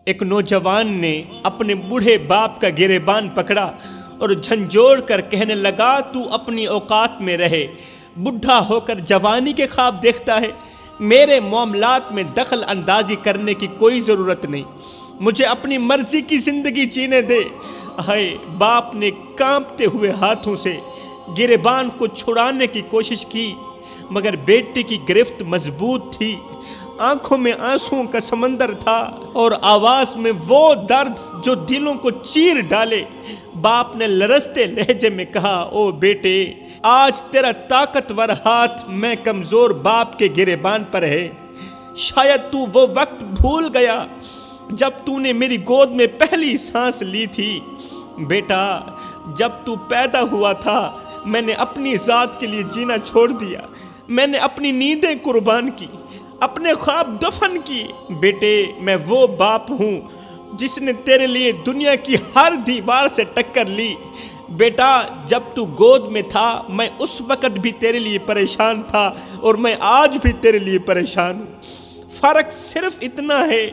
ایک نوجوان نے اپنے بوڑھے باپ کا گریبان پکڑا اور جھنجھوڑ کر کہنے لگا، تو اپنی اوقات میں رہے، بڈھا ہو کر جوانی کے خواب دیکھتا ہے۔ میرے معاملات میں دخل اندازی کرنے کی کوئی ضرورت نہیں، مجھے اپنی مرضی کی زندگی جینے دے۔ ہائے! باپ نے کانپتے ہوئے ہاتھوں سے گریبان کو چھڑانے کی کوشش کی، مگر بیٹی کی گرفت مضبوط تھی۔ آنکھوں میں آنسوں کا سمندر تھا اور آواز میں وہ درد جو دلوں کو چیر ڈالے۔ باپ نے لرزتے لہجے میں کہا، او بیٹے، آج تیرا طاقتور ہاتھ میں کمزور باپ کے گریبان پر ہے۔ شاید تو وہ وقت بھول گیا جب تو نے میری گود میں پہلی سانس لی تھی۔ بیٹا، جب تو پیدا ہوا تھا میں نے اپنی ذات کے لیے جینا چھوڑ دیا، میں نے اپنی نیندیں قربان کی، اپنے خواب دفن کیے۔ بیٹے، میں وہ باپ ہوں جس نے تیرے لیے دنیا کی ہر دیوار سے ٹکر لی۔ بیٹا، جب تو گود میں تھا میں اس وقت بھی تیرے لیے پریشان تھا اور میں آج بھی تیرے لیے پریشان ہوں۔ فرق صرف اتنا ہے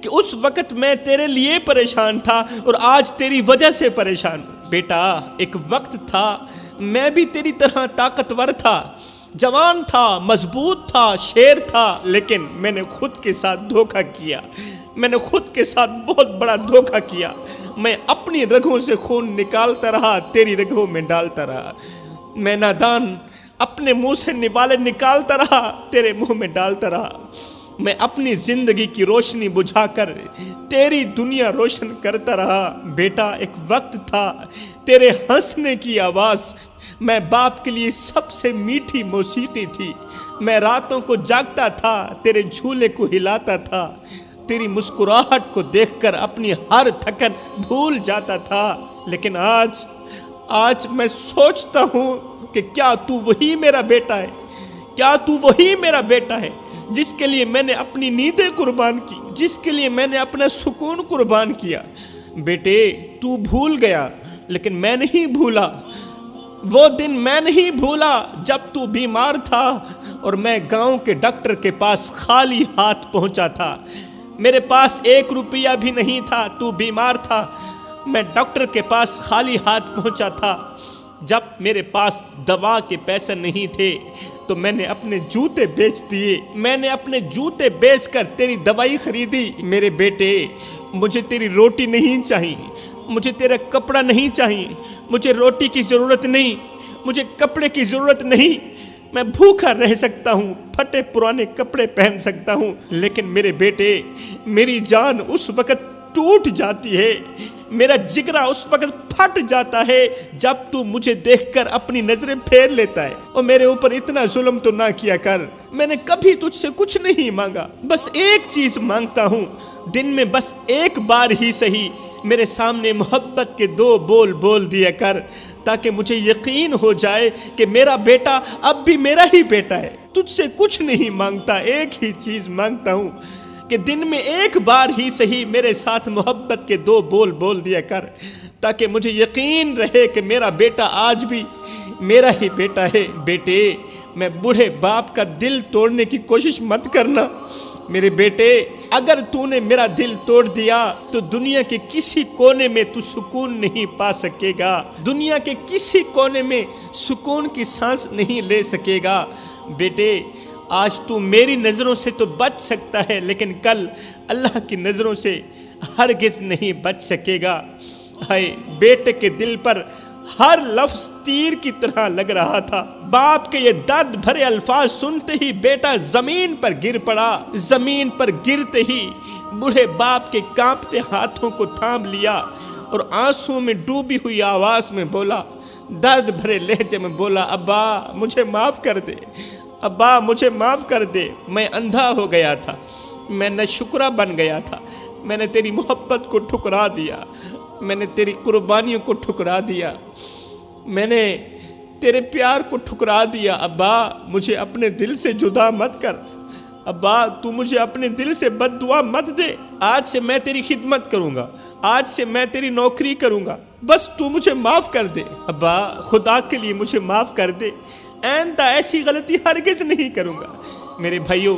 کہ اس وقت میں تیرے لیے پریشان تھا اور آج تیری وجہ سے پریشان ہوں۔ بیٹا، ایک وقت تھا میں بھی تیری طرح طاقتور تھا، جوان تھا، مضبوط تھا، شیر تھا، لیکن میں نے خود کے ساتھ دھوکہ کیا، میں نے خود کے ساتھ بہت بڑا دھوکہ کیا۔ میں اپنی رگوں سے خون نکالتا رہا، تیری رگوں میں ڈالتا رہا۔ میں نادان اپنے منہ سے نوالے نکالتا رہا، تیرے منہ میں ڈالتا رہا۔ میں اپنی زندگی کی روشنی بجھا کر تیری دنیا روشن کرتا رہا۔ بیٹا، ایک وقت تھا تیرے ہنسنے کی آواز میں باپ کے لیے سب سے میٹھی موسیقی تھی۔ میں راتوں کو جاگتا تھا، تیرے جھولے کو ہلاتا تھا، تیری مسکراہٹ کو دیکھ کر اپنی ہر تھکن بھول جاتا تھا۔ لیکن آج میں سوچتا ہوں کہ کیا تو وہی میرا بیٹا ہے؟ کیا تو وہی میرا بیٹا ہے جس کے لیے میں نے اپنی نیندیں قربان کی، جس کے لیے میں نے اپنا سکون قربان کیا؟ بیٹے، تو بھول گیا لیکن میں نہیں بھولا۔ وہ دن میں نہیں بھولا جب تو بیمار تھا اور میں گاؤں کے ڈاکٹر کے پاس خالی ہاتھ پہنچا تھا۔ میرے پاس 1 روپیہ بھی نہیں تھا، تو بیمار تھا، میں ڈاکٹر کے پاس خالی ہاتھ پہنچا تھا۔ جب میرے پاس دوا کے پیسے نہیں تھے تو میں نے اپنے جوتے بیچ دیے، میں نے اپنے جوتے بیچ کر تیری دوائی خریدی۔ میرے بیٹے، مجھے تیری روٹی نہیں چاہیے، مجھے تیرا کپڑا نہیں چاہیے، مجھے روٹی کی ضرورت نہیں، مجھے کپڑے کی ضرورت نہیں۔ میں بھوکا رہ سکتا ہوں، پھٹے پرانے کپڑے پہن سکتا ہوں، لیکن میرے بیٹے، میری جان اس وقت ٹوٹ جاتی ہے، میرا جگرا اس وقت پھٹ جاتا ہے جب تو مجھے دیکھ کر اپنی نظریں پھیر لیتا ہے۔ اور میرے اوپر اتنا ظلم تو نہ کیا کر، میں نے کبھی تجھ سے کچھ نہیں مانگا، بس ایک چیز مانگتا ہوں، دن میں بس ایک بار ہی صحیح میرے سامنے محبت کے 2 بول بول دیا کر، تاکہ مجھے یقین ہو جائے کہ میرا بیٹا اب بھی میرا ہی بیٹا ہے۔ تجھ سے کچھ نہیں مانگتا، ایک ہی چیز مانگتا ہوں کہ دن میں ایک بار ہی صحیح میرے ساتھ محبت کے 2 بول بول دیا کر، تاکہ مجھے یقین رہے کہ میرا بیٹا آج بھی میرا ہی بیٹا ہے۔ بیٹے، میں بوڑھے باپ کا دل توڑنے کی کوشش مت کرنا۔ میرے بیٹے، اگر تو نے میرا دل توڑ دیا تو دنیا کے کسی کونے میں تو سکون نہیں پا سکے گا، دنیا کے کسی کونے میں سکون کی سانس نہیں لے سکے گا۔ بیٹے، آج تو میری نظروں سے تو بچ سکتا ہے، لیکن کل اللہ کی نظروں سے ہرگز نہیں بچ سکے گا۔ ہائے! بیٹے کے دل پر ہر لفظ تیر کی طرح لگ رہا تھا۔ باپ کے یہ درد بھرے الفاظ سنتے ہی بیٹا زمین پر گر پڑا۔ زمین پر گرتے ہی بوڑھے باپ کے کانپتے ہاتھوں کو تھام لیا اور آنسوں میں ڈوبی ہوئی آواز میں بولا، درد بھرے لہجے میں بولا، ابا مجھے معاف کر دے، ابا مجھے معاف کر دے، میں اندھا ہو گیا تھا، میں ناشکرا بن گیا تھا، میں نے تیری محبت کو ٹھکرا دیا، میں نے تیری قربانیوں کو ٹھکرا دیا، میں نے تیرے پیار کو ٹھکرا دیا۔ ابا مجھے اپنے دل سے جدا مت کر، ابا تو مجھے اپنے دل سے بد دعا مت دے۔ آج سے میں تیری خدمت کروں گا، آج سے میں تیری نوکری کروں گا، بس تو مجھے معاف کر دے۔ ابا خدا کے لیے مجھے معاف کر دے، آئندہ ایسی غلطی ہرگز نہیں کروں گا۔ میرے بھائیوں،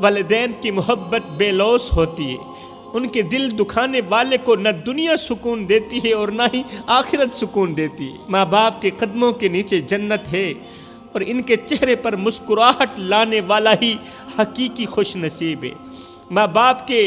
والدین کی محبت بے لوث ہوتی ہے، ان کے دل دکھانے والے کو نہ دنیا سکون دیتی ہے اور نہ ہی آخرت سکون دیتی ہے۔ ماں باپ کے قدموں کے نیچے جنت ہے اور ان کے چہرے پر مسکراہٹ لانے والا ہی حقیقی خوش نصیب ہے۔ ماں باپ کے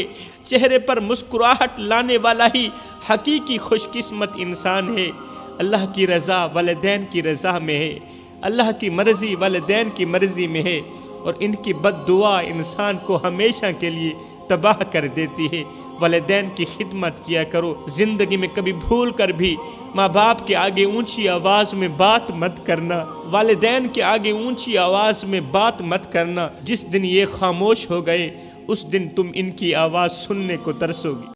چہرے پر مسکراہٹ لانے والا ہی حقیقی خوش قسمت انسان ہے۔ اللہ کی رضا والدین کی رضا میں ہے، اللہ کی مرضی والدین کی مرضی میں ہے، اور ان کی بد دعا انسان کو ہمیشہ کے لیے تباہ کر دیتی ہے۔ والدین کی خدمت کیا کرو، زندگی میں کبھی بھول کر بھی ماں باپ کے آگے اونچی آواز میں بات مت کرنا، والدین کے آگے اونچی آواز میں بات مت کرنا۔ جس دن یہ خاموش ہو گئے اس دن تم ان کی آواز سننے کو ترسو گی۔